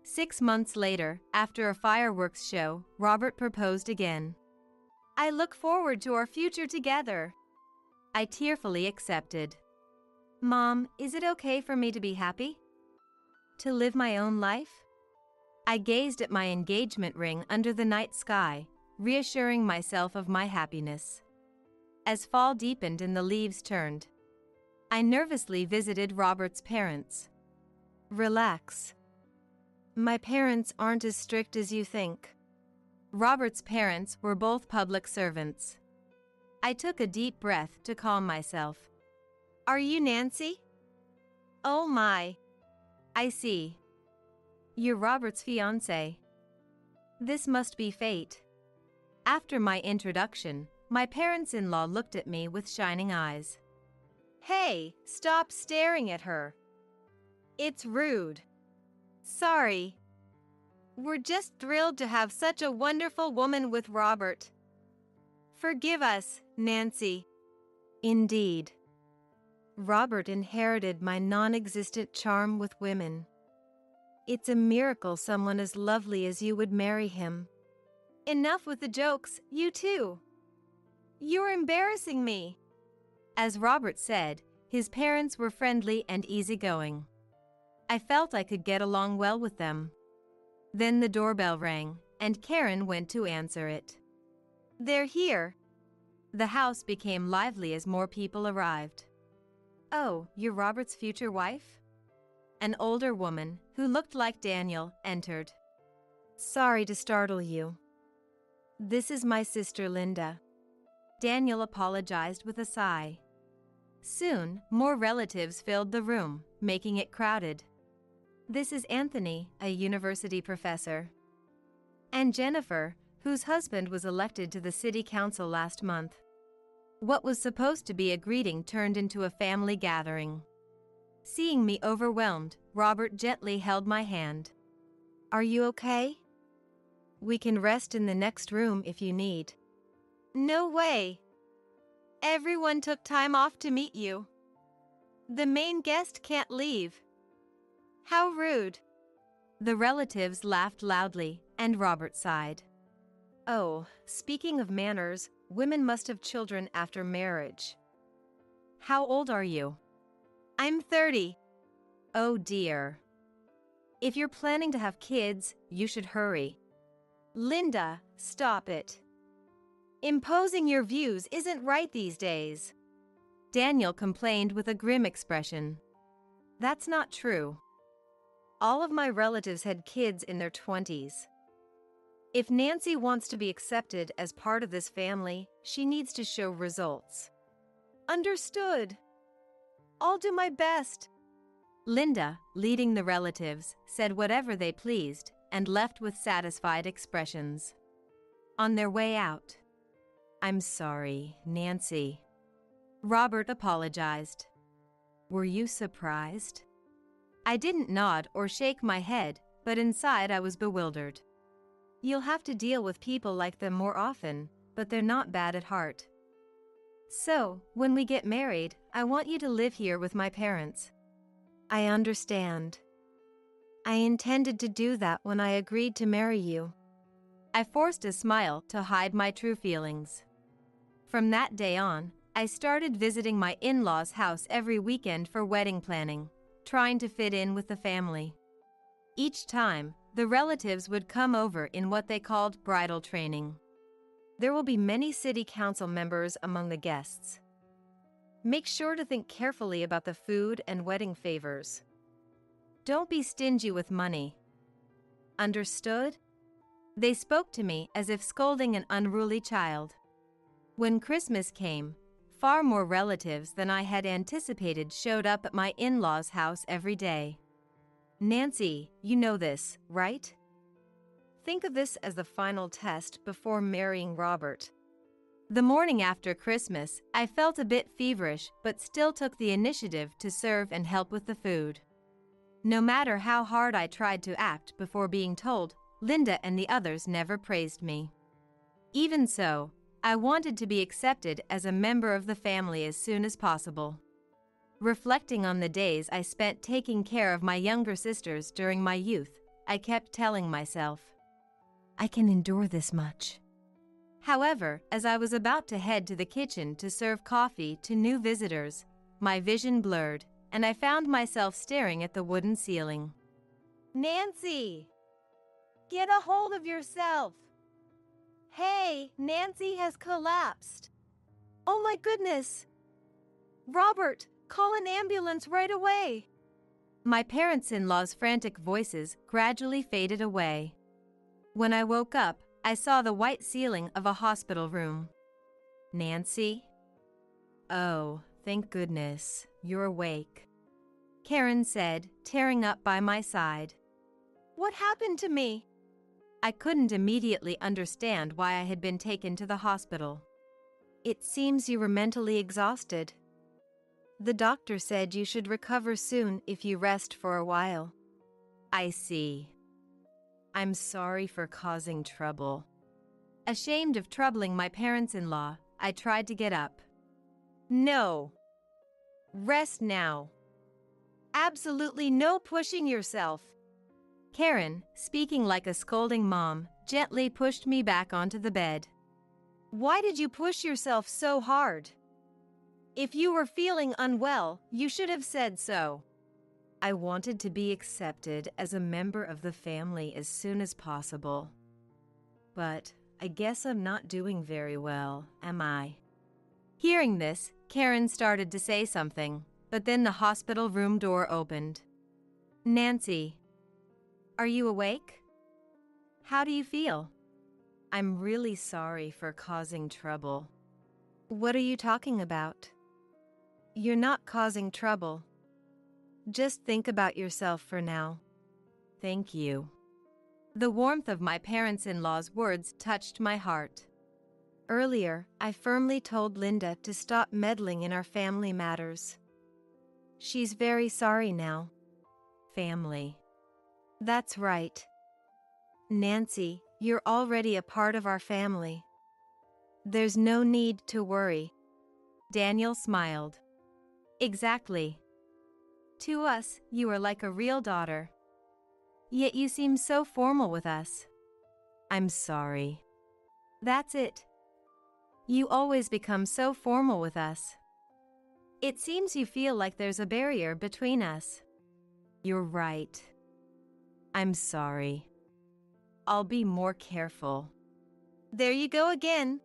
6 months later, after a fireworks show, Robert proposed again. "I look forward to our future together." I tearfully accepted. "Mom, is it okay for me to be happy? To live my own life?" I gazed at my engagement ring under the night sky, reassuring myself of my happiness. As fall deepened and the leaves turned, I nervously visited Robert's parents. "Relax. My parents aren't as strict as you think." Robert's parents were both public servants. I took a deep breath to calm myself. "Are you Nancy? Oh my. I see. You're Robert's fiancé. This must be fate." After my introduction, my parents-in-law looked at me with shining eyes. "Hey, stop staring at her. It's rude." "Sorry. We're just thrilled to have such a wonderful woman with Robert. Forgive us, Nancy." Indeed. Robert inherited my non-existent charm with women. It's a miracle someone as lovely as you would marry him. Enough with the jokes, you two. You're embarrassing me. As Robert said, his parents were friendly and easygoing. I felt I could get along well with them. Then the doorbell rang, and Karen went to answer it. "They're here." The house became lively as more people arrived. "Oh, you're Robert's future wife?" An older woman, who looked like Daniel, entered. "Sorry to startle you. This is my sister Linda." Daniel apologized with a sigh. Soon, more relatives filled the room, making it crowded. "This is Anthony, a university professor. And Jennifer, whose husband was elected to the city council last month." What was supposed to be a greeting turned into a family gathering. Seeing me overwhelmed, Robert gently held my hand. "Are you okay? We can rest in the next room if you need." "No way. Everyone took time off to meet you. The main guest can't leave. How rude." The relatives laughed loudly, and Robert sighed. "Oh, speaking of manners, women must have children after marriage." "How old are you?" "I'm 30. "Oh dear. If you're planning to have kids, you should hurry." "Linda, stop it. Imposing your views isn't right these days." Daniel complained with a grim expression. "That's not true. All of my relatives had kids in their 20s. If Nancy wants to be accepted as part of this family, she needs to show results." "Understood. I'll do my best." Linda, leading the relatives, said whatever they pleased and left with satisfied expressions. On their way out, "I'm sorry, Nancy." Robert apologized. "Were you surprised?" I didn't nod or shake my head, but inside I was bewildered. "You'll have to deal with people like them more often, but they're not bad at heart. So, when we get married, I want you to live here with my parents." "I understand. I intended to do that when I agreed to marry you." I forced a smile to hide my true feelings. From that day on, I started visiting my in-laws' house every weekend for wedding planning, trying to fit in with the family. Each time, the relatives would come over in what they called bridal training. There will be many city council members among the guests. Make sure to think carefully about the food and wedding favors. Don't be stingy with money. Understood? They spoke to me as if scolding an unruly child. When Christmas came, far more relatives than I had anticipated showed up at my in-laws' house every day. Nancy, you know this, right? Think of this as the final test before marrying Robert. The morning after Christmas, I felt a bit feverish but still took the initiative to serve and help with the food. No matter how hard I tried to act before being told, Linda and the others never praised me. Even so, I wanted to be accepted as a member of the family as soon as possible. Reflecting on the days I spent taking care of my younger sisters during my youth, I kept telling myself, I can endure this much. However, as I was about to head to the kitchen to serve coffee to new visitors, my vision blurred, and I found myself staring at the wooden ceiling. Nancy! Get a hold of yourself! Hey, Nancy has collapsed! Oh my goodness! Robert, call an ambulance right away! My parents-in-law's frantic voices gradually faded away. When I woke up, I saw the white ceiling of a hospital room. Nancy? Oh, thank goodness, you're awake, Karen said, tearing up by my side. What happened to me? I couldn't immediately understand why I had been taken to the hospital. It seems you were mentally exhausted. The doctor said you should recover soon if you rest for a while. I see. I'm sorry for causing trouble. Ashamed of troubling my parents-in-law, I tried to get up. No. Rest now. Absolutely no pushing yourself. Karen, speaking like a scolding mom, gently pushed me back onto the bed. Why did you push yourself so hard? If you were feeling unwell, you should have said so. I wanted to be accepted as a member of the family as soon as possible. But I guess I'm not doing very well, am I? Hearing this, Karen started to say something, but then the hospital room door opened. Nancy, are you awake? How do you feel? I'm really sorry for causing trouble. What are you talking about? You're not causing trouble. Just think about yourself for now. Thank you. The warmth of my parents-in-law's words touched my heart. Earlier, I firmly told Linda to stop meddling in our family matters. She's very sorry now. Family. That's right. Nancy, you're already a part of our family. There's no need to worry. Daniel smiled. Exactly. To us, you are like a real daughter. Yet you seem so formal with us. I'm sorry. That's it. You always become so formal with us. It seems you feel like there's a barrier between us. You're right. I'm sorry. I'll be more careful. There you go again.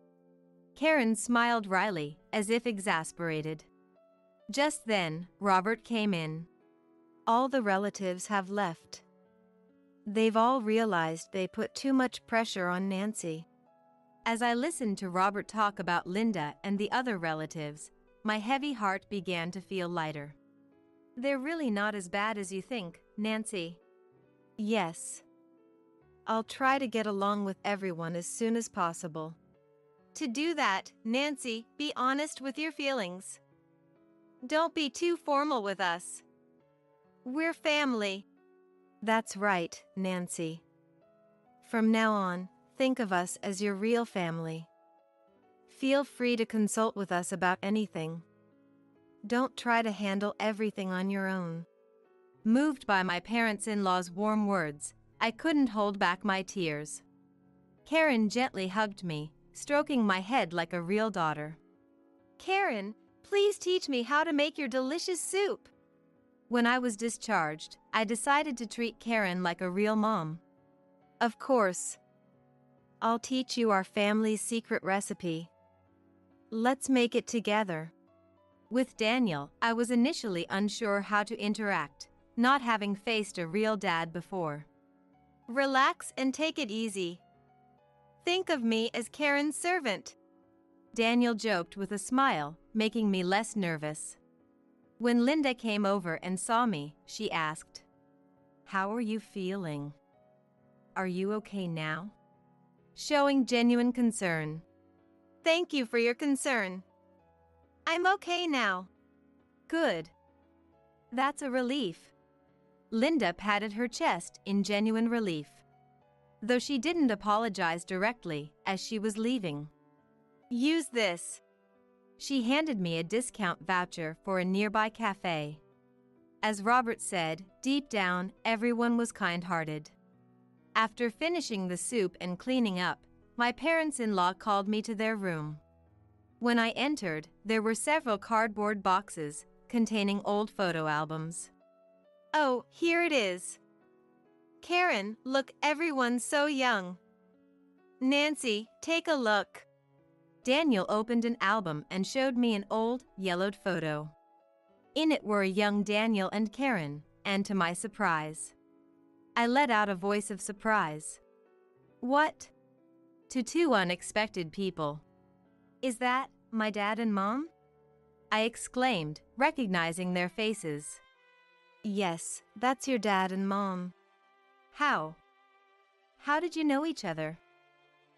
Karen smiled wryly, as if exasperated. Just then, Robert came in. All the relatives have left. They've all realized they put too much pressure on Nancy. As I listened to Robert talk about Linda and the other relatives, my heavy heart began to feel lighter. They're really not as bad as you think, Nancy. Yes. I'll try to get along with everyone as soon as possible. To do that, Nancy, be honest with your feelings. Don't be too formal with us. We're family. That's right, Nancy. From now on, think of us as your real family. Feel free to consult with us about anything. Don't try to handle everything on your own. Moved by my parents-in-law's warm words, I couldn't hold back my tears. Karen gently hugged me, stroking my head like a real daughter. Karen, please teach me how to make your delicious soup. When I was discharged, I decided to treat Karen like a real mom. Of course. I'll teach you our family's secret recipe. Let's make it together. With Daniel, I was initially unsure how to interact, not having faced a real dad before. Relax and take it easy. Think of me as Karen's servant. Daniel joked with a smile, making me less nervous. When Linda came over and saw me, she asked, "How are you feeling? Are you okay now?" Showing genuine concern. Thank you for your concern. I'm okay now. Good. That's a relief. Linda patted her chest in genuine relief, though she didn't apologize directly as she was leaving. Use this. She handed me a discount voucher for a nearby cafe. As Robert said, deep down, everyone was kind-hearted. After finishing the soup and cleaning up, my parents-in-law called me to their room. When I entered, there were several cardboard boxes containing old photo albums. Oh, here it is. Karen, look, everyone's so young. Nancy, take a look. Daniel opened an album and showed me an old, yellowed photo. In it were a young Daniel and Karen, and to my surprise, I let out a voice of surprise. What? To two unexpected people. Is that my dad and mom? I exclaimed, recognizing their faces. Yes, that's your dad and mom. How? How did you know each other?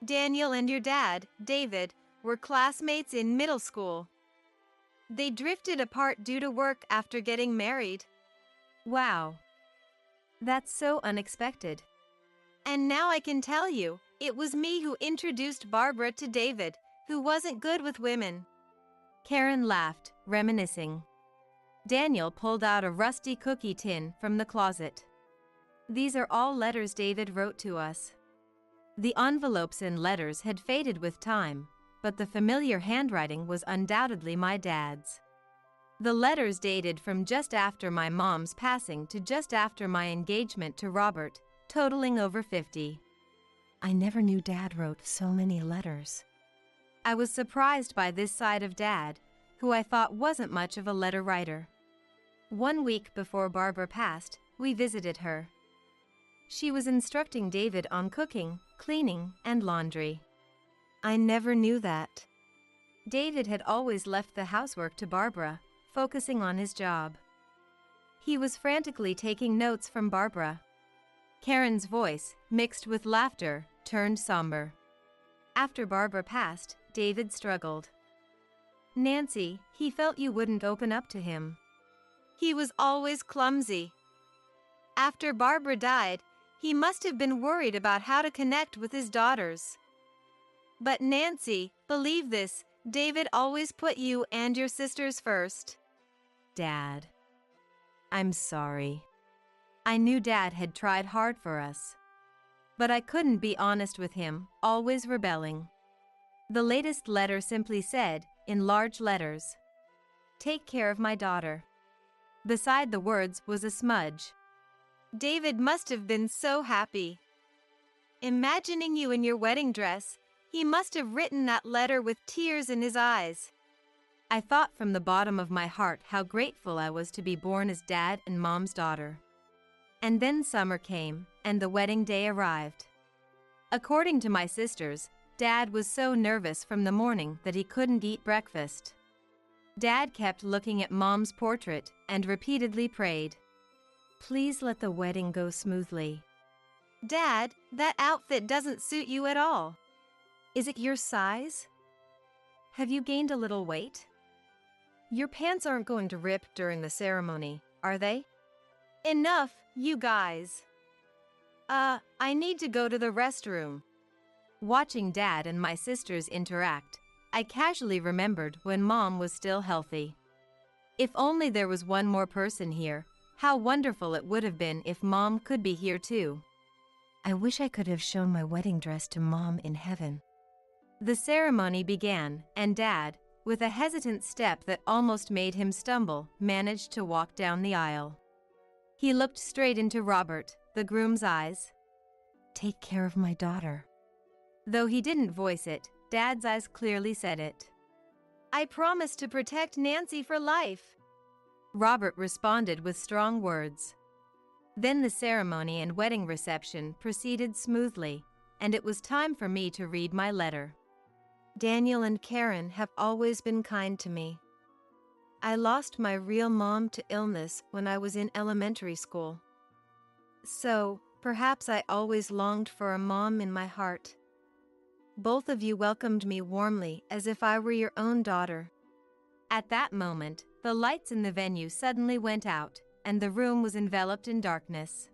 Daniel and your dad, David, were classmates in middle school. They drifted apart due to work after getting married. Wow. That's so unexpected. And now I can tell you, it was me who introduced Barbara to David, who wasn't good with women. Karen laughed, reminiscing. Daniel pulled out a rusty cookie tin from the closet. These are all letters David wrote to us. The envelopes and letters had faded with time, but the familiar handwriting was undoubtedly my dad's. The letters dated from just after my mom's passing to just after my engagement to Robert, totaling over 50. I never knew Dad wrote so many letters. I was surprised by this side of Dad, who I thought wasn't much of a letter writer. 1 week before Barbara passed, we visited her. She was instructing David on cooking, cleaning, and laundry. I never knew that. David had always left the housework to Barbara, focusing on his job. He was frantically taking notes from Barbara. Karen's voice, mixed with laughter, turned somber. After Barbara passed, David struggled. Nancy, he felt you wouldn't open up to him. He was always clumsy. After Barbara died, he must have been worried about how to connect with his daughters. But Nancy, believe this, David always put you and your sisters first. Dad. I'm sorry. I knew Dad had tried hard for us. But I couldn't be honest with him, always rebelling. The latest letter simply said, in large letters, "Take care of my daughter." Beside the words was a smudge. David must have been so happy. Imagining you in your wedding dress, he must have written that letter with tears in his eyes. I thought from the bottom of my heart how grateful I was to be born as Dad and Mom's daughter. And then summer came, and the wedding day arrived. According to my sisters, Dad was so nervous from the morning that he couldn't eat breakfast. Dad kept looking at Mom's portrait and repeatedly prayed, "Please let the wedding go smoothly." Dad, that outfit doesn't suit you at all. Is it your size? Have you gained a little weight? Your pants aren't going to rip during the ceremony, are they? Enough, you guys. I need to go to the restroom. Watching Dad and my sisters interact, I casually remembered when Mom was still healthy. If only there was one more person here, how wonderful it would have been if Mom could be here too. I wish I could have shown my wedding dress to Mom in heaven. The ceremony began, and Dad, with a hesitant step that almost made him stumble, managed to walk down the aisle. He looked straight into Robert, the groom's eyes. "Take care of my daughter." Though he didn't voice it, Dad's eyes clearly said it. "I promise to protect Nancy for life," Robert responded with strong words. Then the ceremony and wedding reception proceeded smoothly, and it was time for me to read my letter. Daniel and Karen have always been kind to me. I lost my real mom to illness when I was in elementary school. So, perhaps I always longed for a mom in my heart. Both of you welcomed me warmly as if I were your own daughter. At that moment, the lights in the venue suddenly went out, and the room was enveloped in darkness.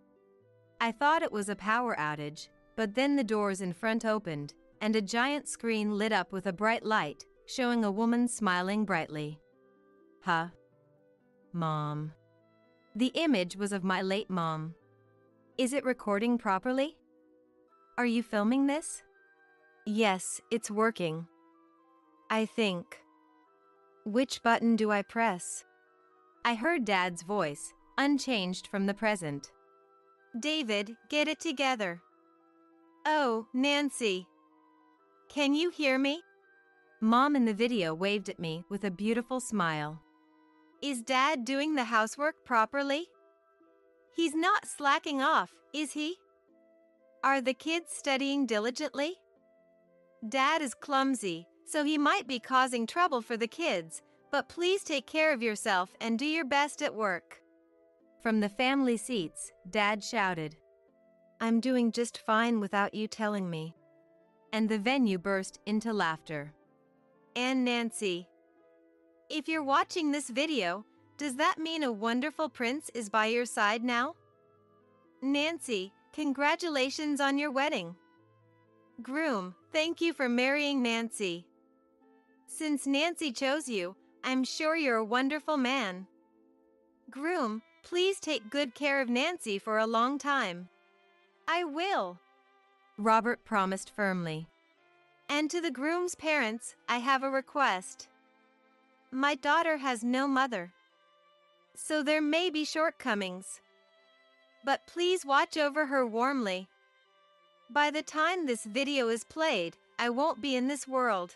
I thought it was a power outage, but then the doors in front opened, and a giant screen lit up with a bright light, showing a woman smiling brightly. Huh? Mom. The image was of my late mom. Is it recording properly? Are you filming this? Yes, it's working. I think. Which button do I press? I heard Dad's voice, unchanged from the present. David, get it together. Oh, Nancy. Can you hear me? Mom in the video waved at me with a beautiful smile. Is Dad doing the housework properly? He's not slacking off, is he? Are the kids studying diligently? Dad is clumsy, so he might be causing trouble for the kids, but please take care of yourself and do your best at work. From the family seats, Dad shouted, I'm doing just fine without you telling me. And the venue burst into laughter. And Nancy, if you're watching this video, does that mean a wonderful prince is by your side now? Nancy, congratulations on your wedding. Groom, thank you for marrying Nancy. Since Nancy chose you, I'm sure you're a wonderful man. Groom, please take good care of Nancy for a long time. I will, Robert promised firmly. And to the groom's parents, I have a request. My daughter has no mother, so there may be shortcomings. But please watch over her warmly. By the time this video is played, I won't be in this world.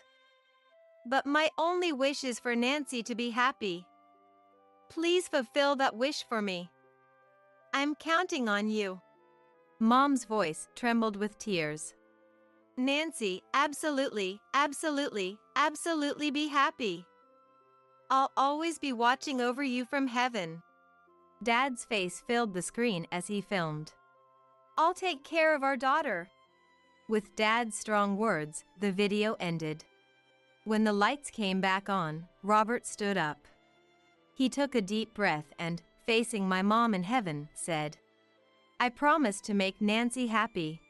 But my only wish is for Nancy to be happy. Please fulfill that wish for me. I'm counting on you. Mom's voice trembled with tears. Nancy, absolutely, absolutely, absolutely be happy. I'll always be watching over you from heaven. Dad's face filled the screen as he filmed. I'll take care of our daughter. With Dad's strong words, the video ended. When the lights came back on, Robert stood up. He took a deep breath and, facing my mom in heaven, said, I promise to make Nancy happy.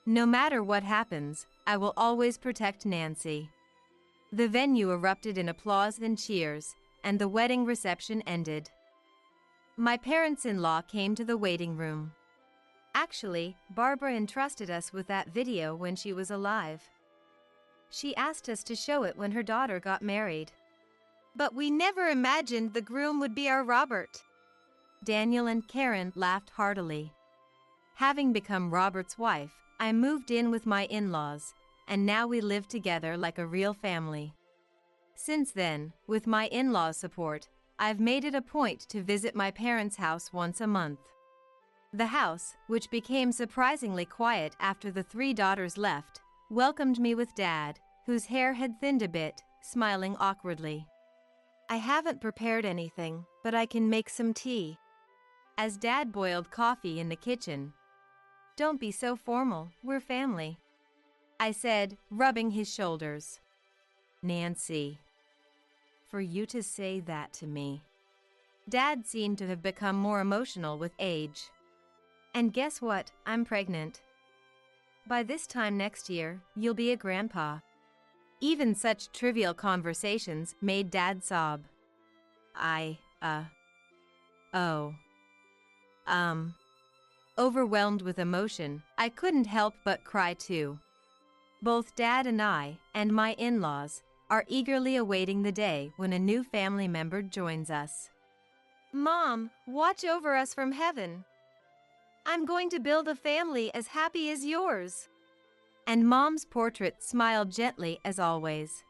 No matter what happens, I will always protect Nancy. The venue erupted in applause and cheers, and the wedding reception ended. My parents-in-law came to the waiting room. Actually, Barbara entrusted us with that video when she was alive. She asked us to show it when her daughter got married. But we never imagined the groom would be our Robert. Daniel and Karen laughed heartily. Having become Robert's wife, I moved in with my in-laws, and now we live together like a real family. Since then, with my in-laws' support, I've made it a point to visit my parents' house once a month. The house, which became surprisingly quiet after the 3 daughters left, welcomed me with Dad, whose hair had thinned a bit, smiling awkwardly. I haven't prepared anything, but I can make some tea. As Dad boiled coffee in the kitchen. Don't be so formal, we're family, I said, rubbing his shoulders. Nancy, for you to say that to me. Dad seemed to have become more emotional with age. And guess what? I'm pregnant. By this time next year, you'll be a grandpa. Even such trivial conversations made Dad sob. Overwhelmed with emotion, I couldn't help but cry too. Both Dad and I, and my in-laws, are eagerly awaiting the day when a new family member joins us. Mom, watch over us from heaven. I'm going to build a family as happy as yours. And Mom's portrait smiled gently as always.